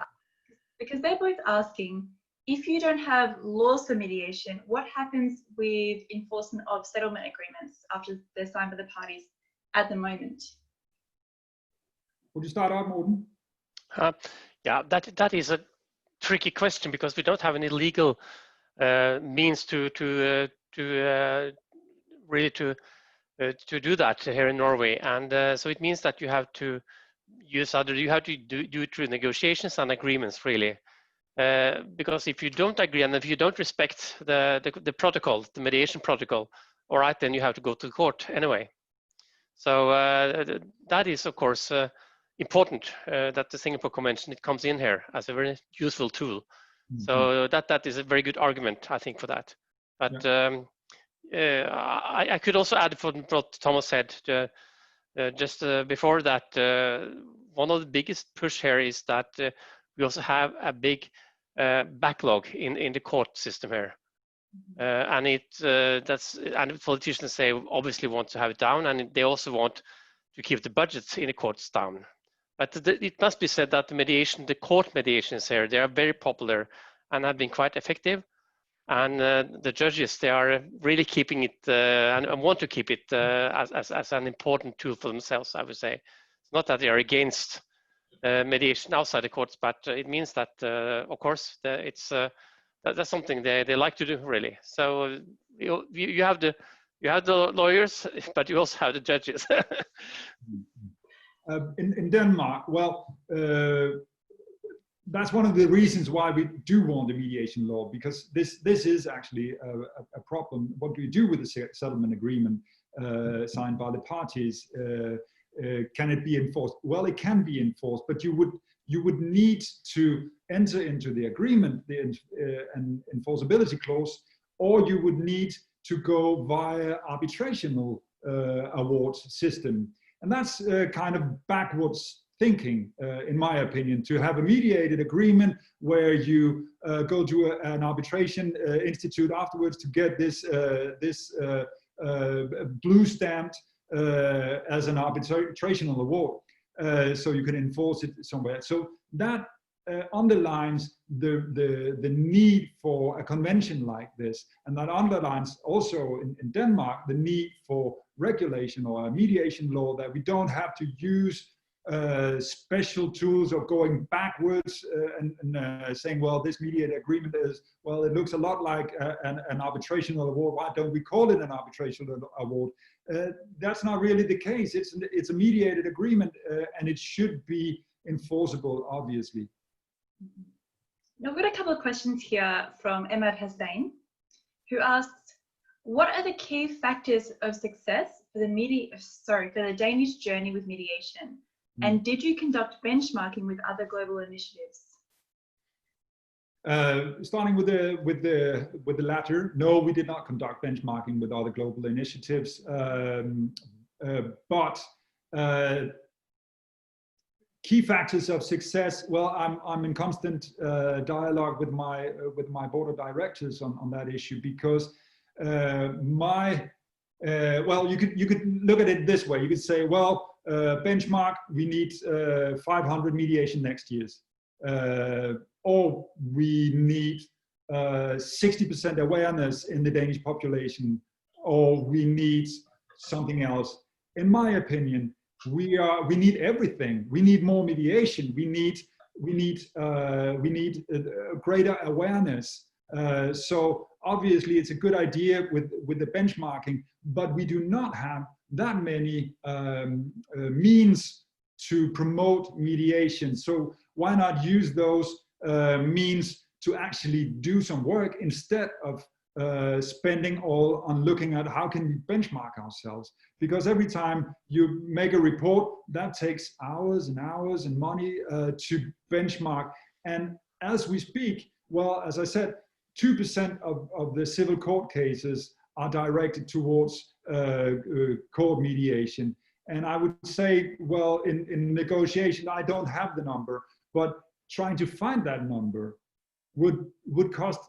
because they're both asking, if you don't have laws for mediation, what happens with enforcement of settlement agreements after they're signed by the parties at the moment? Would you start out, Morten? Yeah, that is a tricky question because we don't have any legal means to really do that here in Norway, and so it means that you have to use you have to do it through negotiations and agreements, really. Because if you don't agree and if you don't respect the protocol, the mediation protocol, all right, then you have to go to court anyway. So that is, of course, important that the Singapore Convention, it comes in here as a very useful tool. Mm-hmm. So that is a very good argument, I think, for that. But I could also add for what Thomas said just before that. One of the biggest push here is that we also have a big backlog in the court system here, and and politicians say obviously want to have it down, and they also want to keep the budgets in the courts down. But it must be said that the court mediations here, they are very popular and have been quite effective, and the judges, they are really keeping it and want to keep it as an important tool for themselves. I would say it's not that they are against mediation outside the courts, but it means that, of course, that's something they like to do, really. So you have the lawyers, but you also have the judges. In Denmark, well, that's one of the reasons why we do want a mediation law, because this is actually a problem. What do you do with the settlement agreement signed by the parties? Can it be enforced? Well, it can be enforced, but you would need to enter into the agreement, an enforceability clause, or you would need to go via arbitrational awards system. And that's kind of backwards thinking, in my opinion, to have a mediated agreement where you go to an arbitration institute afterwards to get this blue stamped as an arbitrational award, so you can enforce it somewhere. So that underlines the need for a convention like this, and that underlines also in Denmark the need for regulation or a mediation law, that we don't have to use special tools of going backwards and saying, well, this mediated agreement is, well, it looks a lot like an arbitrational award. Why don't we call it an arbitrational award? That's not really the case. It's a mediated agreement, and it should be enforceable, obviously. Now, we've got a couple of questions here from Emma Hussain, who asks, what are the key factors of success for the Danish journey with mediation? And did you conduct benchmarking with other global initiatives? Starting with the latter, no, we did not conduct benchmarking with other global initiatives, but key factors of success. Well, I'm in constant dialogue with my board of directors on that issue, because well, you could look at it this way. You could say, well, benchmark, we need 500 mediation next years, or we need 60% awareness in the Danish population, or we need something else. In my opinion, we need everything. We need more mediation. We need greater awareness. So obviously, it's a good idea with the benchmarking, but we do not have that many means to promote mediation. So why not use those means to actually do some work instead of spending all on looking at how can we benchmark ourselves? Because every time you make a report, that takes hours and hours and money to benchmark. And as we speak, well, as I said, 2% of the civil court cases are directed towards court mediation. And I would say, well, in negotiation, I don't have the number, but trying to find that number would cost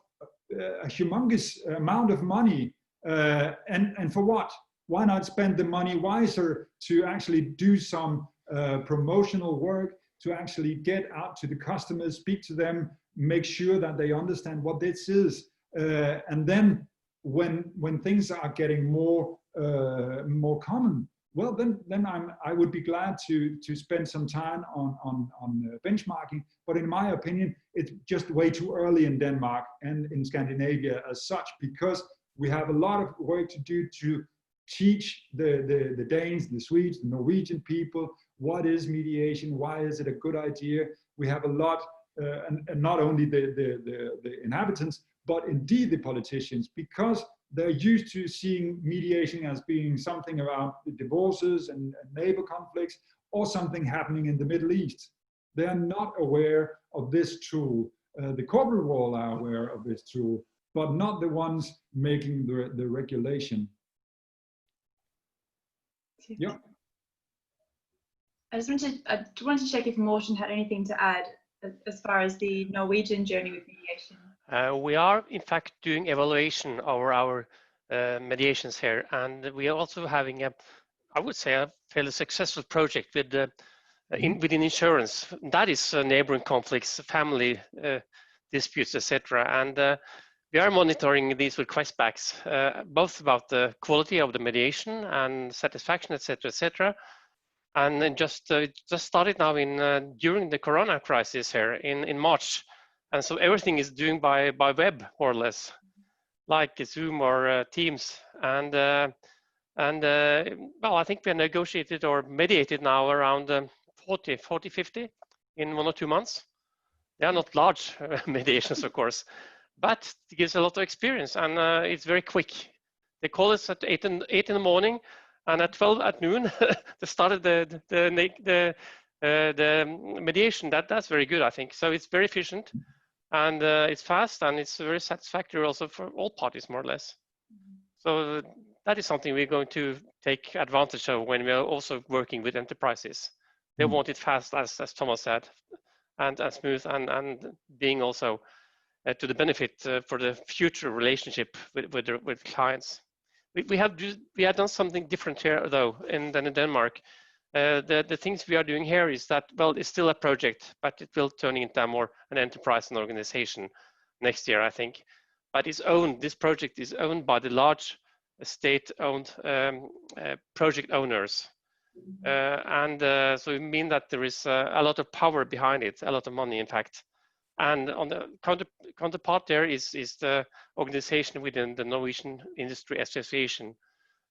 a humongous amount of money. And for what? Why not spend the money wiser to actually do some promotional work, to actually get out to the customers, speak to them, make sure that they understand what this is. And then when things are getting more common, well, then I would be glad to spend some time on benchmarking. But in my opinion, it's just way too early in Denmark and in Scandinavia as such, because we have a lot of work to do to teach the Danes, the Swedes, the Norwegian people, what is mediation, why is it a good idea. We have a lot, and not only the inhabitants, but indeed the politicians, because they're used to seeing mediation as being something about divorces and neighbor conflicts, or something happening in the Middle East. They are not aware of this tool. The corporate world are aware of this tool, but not the ones making the regulation. Yeah. I wanted to check if Morten had anything to add as far as the Norwegian journey with mediation. We are in fact doing evaluation of our mediations here, and we are also having I would say a fairly successful project with within insurance. That is neighboring conflicts, family disputes, etc. And we are monitoring these request backs, both about the quality of the mediation and satisfaction, etc., etc. And then just started now during the Corona crisis here in March. And so everything is doing by web, more or less, like Zoom or Teams. And well, I think we have negotiated or mediated now around 40, 50 in 1 or 2 months. They are not large mediations, of course, but it gives a lot of experience, and it's very quick. They call us at 8 in the morning, and at 12 at noon, they started the mediation. That's very good, I think. So it's very efficient, and it's fast, and it's very satisfactory also for all parties, more or less. So that is something we're going to take advantage of when we are also working with enterprises. They want it fast, as Thomas said, and smooth, and being also to the benefit for the future relationship with clients. We have done something different here though than in Denmark. The things we are doing here is that, well, it's still a project, but it will turn into more an enterprise and organization next year, I think. But this project is owned by the large state-owned project owners. So it means that there is a lot of power behind it, a lot of money, in fact. And on the counterpart there is the organization within the Norwegian Industry Association,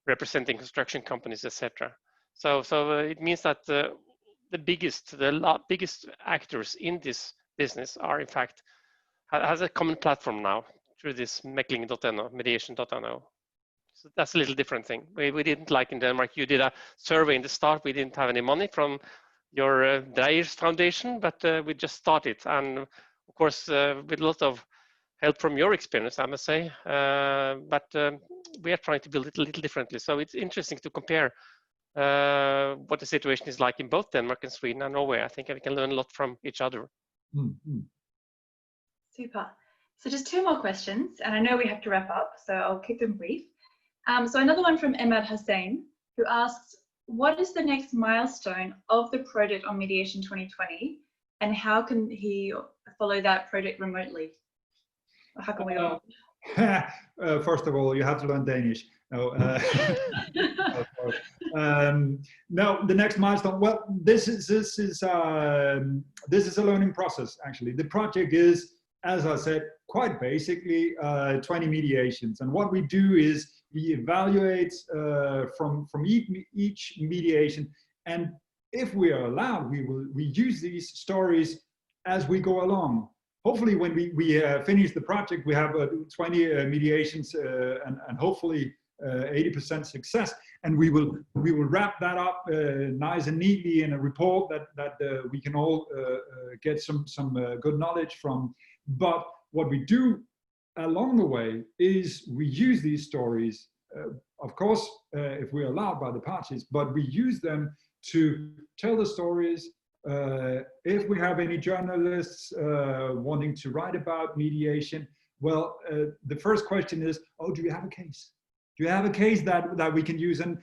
representing construction companies, etc. So it means that the biggest actors in this business are, in fact, has a common platform now through this mekling.no, mediation.no. So that's a little different thing. We didn't, like in Denmark, you did a survey in the start. We didn't have any money from your Dreyer's Foundation, but we just started. And of course, with a lot of help from your experience, I must say. But we are trying to build it a little differently. So it's interesting to compare what the situation is like in both Denmark and Sweden and Norway. I think we can learn a lot from each other. Mm-hmm. Super. So just two more questions, and I know we have to wrap up, so I'll keep them brief. So another one from Emad Hussain, who asks, what is the next milestone of the project on Mediation 2020, and how can he follow that project remotely? Or how can we all? First of all, you have to learn Danish. No, no, the next milestone. Well, this is a learning process. Actually, the project is, as I said, quite basically 20 mediations, and what we do is we evaluate from each mediation, and if we are allowed, we use these stories as we go along. Hopefully, when we finish the project, we have 20 mediations and hopefully 80% success, and we will wrap that up nice and neatly in a report that we can all get some good knowledge from. But what we do along the way is we use these stories, of course, if we're allowed by the parties, but we use them to tell the stories. If we have any journalists wanting to write about mediation, well, the first question is, oh, do you have a case? Do you have a case that we can use? And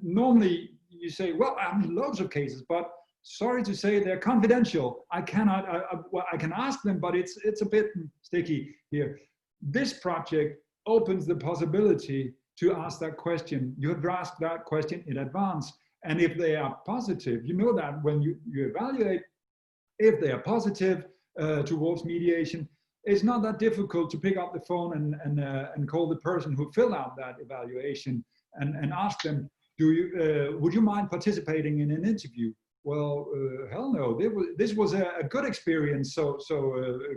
normally you say, well, I have loads of cases, but sorry to say they're confidential. I cannot, well, I can ask them, but it's a bit sticky here. This project opens the possibility to ask that question. You have to ask that question in advance. And if they are positive, you know that when you evaluate, if they are positive towards mediation, it's not that difficult to pick up the phone and call the person who filled out that evaluation and ask them, would you mind participating in an interview? Well, hell no, this was a good experience, so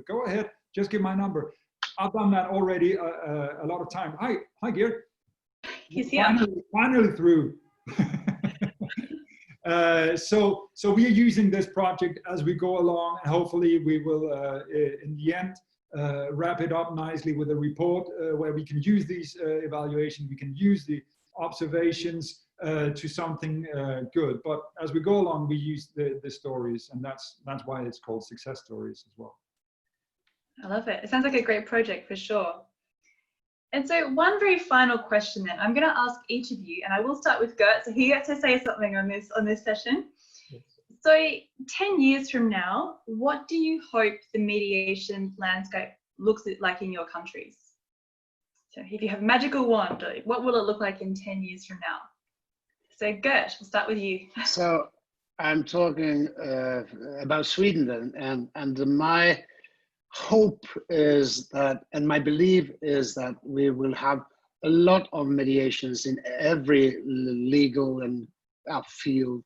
go ahead, just give my number. I've done that already a lot of time. Hi, Geert. Finally through. So we are using this project as we go along, and hopefully we will, in the end, wrap it up nicely with a report where we can use these evaluations, we can use the observations to something good. But as we go along, we use the stories, and that's why it's called success stories as well. I love it. It sounds like a great project for sure. And so one very final question then, I'm going to ask each of you, and I will start with Gert, so he gets to say something on this session. Yes. So 10 years from now, what do you hope the mediation landscape looks like in your countries? So if you have a magical wand, what will it look like in 10 years from now? So Gert, we'll start with you. So I'm talking about Sweden then, and my hope is that, and my belief is that we will have a lot of mediations in every legal and field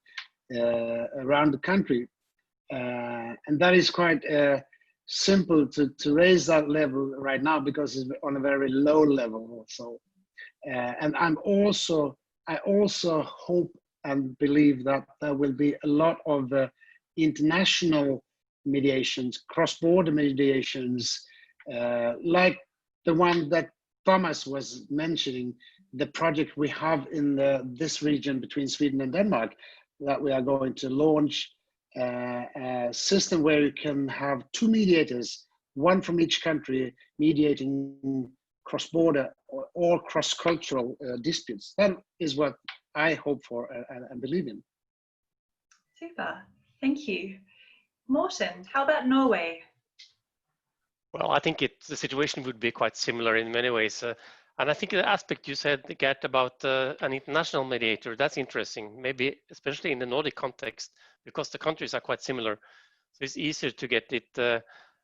around the country, and that is quite simple to raise that level right now, because it's on a very low level also. And I also hope and believe that there will be a lot of international mediations, cross-border mediations, like the one that Thomas was mentioning, the project we have in this region between Sweden and Denmark, that we are going to launch a system where you can have 2 mediators, one from each country, mediating cross-border or cross-cultural disputes. That is what I hope for and believe in. Super, thank you. Morten, how about Norway? Well, I think the situation would be quite similar in many ways. And I think the aspect you said, Gert, about an international mediator, that's interesting, maybe especially in the Nordic context, because the countries are quite similar. So it's easier to get it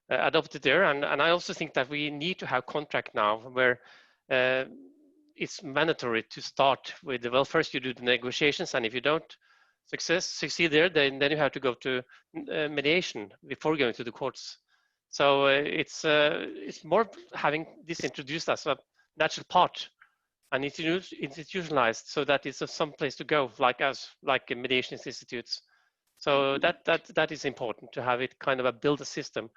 adopted there. And I also think that we need to have contract now where it's mandatory to start with, well, first you do the negotiations, and if you don't succeed there, then you have to go to mediation before going to the courts. So it's more having this introduced as a natural part and institutionalized, so that it's some place to go, like mediation institutes. So that is important to have it kind of build a system.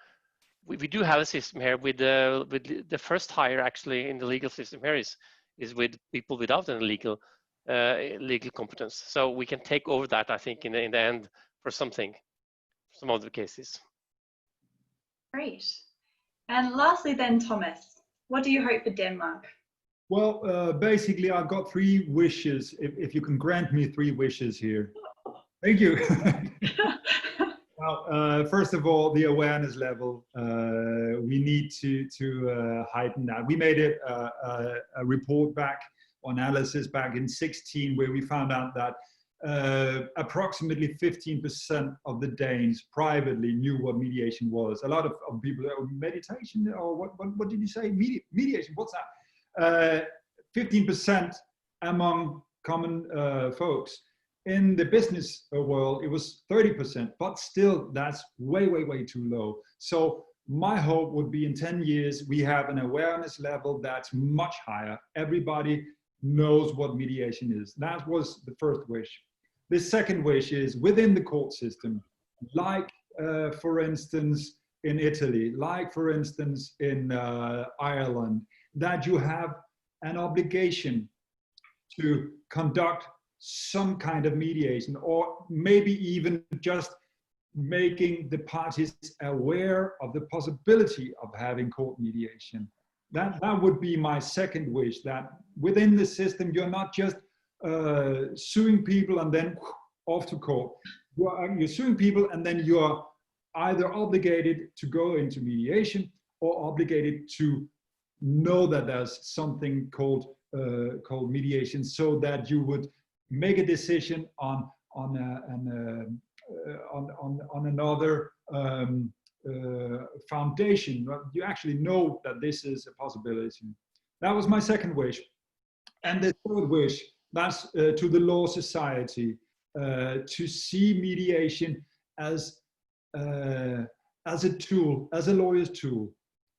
We do have a system here with the first hire actually in the legal system here is with people without any legal competence. So we can take over that, I think, in the end for some of the cases. Great. And lastly then, Thomas, what do you hope for Denmark? Well, basically, I've got 3 wishes, if you can grant me 3 wishes here. Thank you. Well, first of all, the awareness level. We need to heighten that. We made a report analysis back in 2016, where we found out that approximately 15% of the Danes privately knew what mediation was. A lot of people, meditation, or what did you say? Mediation, what's that? 15% among common folks. In the business world, it was 30%, but still that's way too low. So my hope would be in 10 years, we have an awareness level that's much higher. Everybody knows what mediation is. That was the first wish. The second wish is within the court system, like for instance in Italy, like for instance in Ireland, that you have an obligation to conduct some kind of mediation, or maybe even just making the parties aware of the possibility of having court mediation. That would be my second wish, that within the system, you're not just suing people and then off to court. You're suing people and then you're either obligated to go into mediation or obligated to know that there's something called mediation, so that you would make a decision on another foundation. You actually know that this is a possibility. That was my second wish. And the third wish, that's to the law society, to see mediation as a tool, as a lawyer's tool,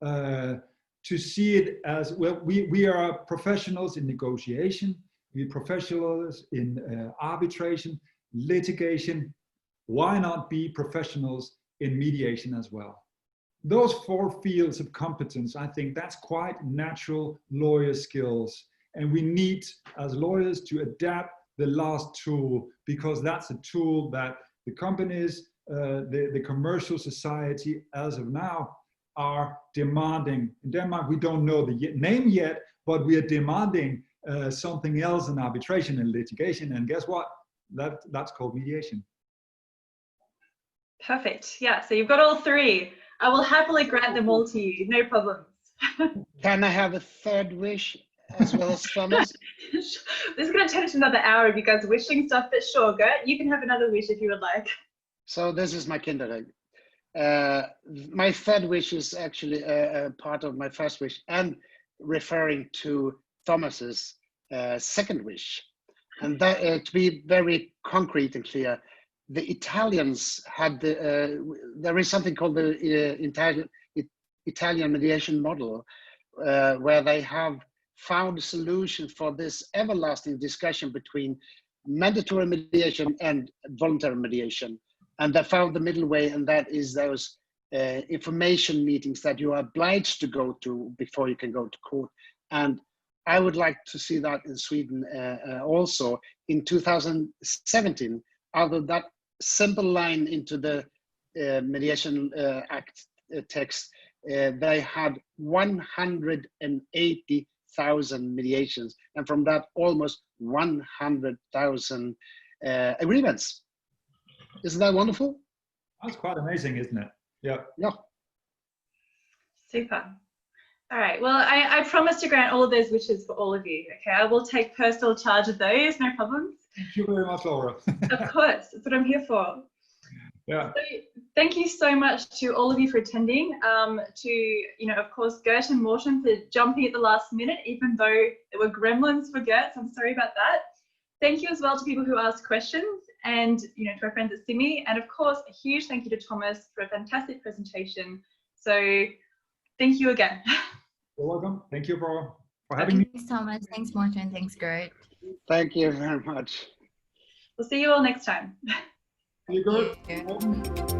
to see it as, well, we are professionals in negotiation, we're professionals in arbitration, litigation. Why not be professionals in mediation as well? Those 4 fields of competence, I think that's quite natural lawyer skills. And we need, as lawyers, to adapt the last tool, because that's a tool that the companies, the commercial society, as of now, are demanding. In Denmark, we don't know the name yet, but we are demanding something else in arbitration and litigation. And guess what? That's called mediation. Perfect. Yeah, so you've got all 3. I will happily grant them all to you, no problems. Can I have a third wish as well as Thomas? This is going to turn into another hour of you guys wishing stuff, but sure, Gert, you can have another wish if you would like. So this is my Kindertag. My third wish is actually a part of my first wish, and referring to Thomas's second wish. And that, to be very concrete and clear, the Italians had there is something called the Italian mediation model, where they have found a solution for this everlasting discussion between mandatory mediation and voluntary mediation. And they found the middle way, and that is those information meetings that you are obliged to go to before you can go to court. And I would like to see that in Sweden also in 2017. Out of that simple line into the Mediation Act text, they had 180,000 mediations, and from that almost 100,000 agreements. Isn't that wonderful? That's quite amazing, isn't it? Yeah. Yeah. Super. All right, well, I promise to grant all of those wishes for all of you, okay? I will take personal charge of those, no problems. Thank you very much, Laura. Of course, that's what I'm here for. Yeah. So, thank you so much to all of you for attending, of course, Gert and Morten for jumping at the last minute, even though there were gremlins for Gert, so I'm sorry about that. Thank you as well to people who asked questions, and, to our friends at SIMI, and of course, a huge thank you to Thomas for a fantastic presentation. So, thank you again. You're welcome. Thank you for having me. Thanks, Thomas. Thanks, Morten. Thanks, Gert. Thank you very much. We'll see you all next time. See you, Gert. Yeah.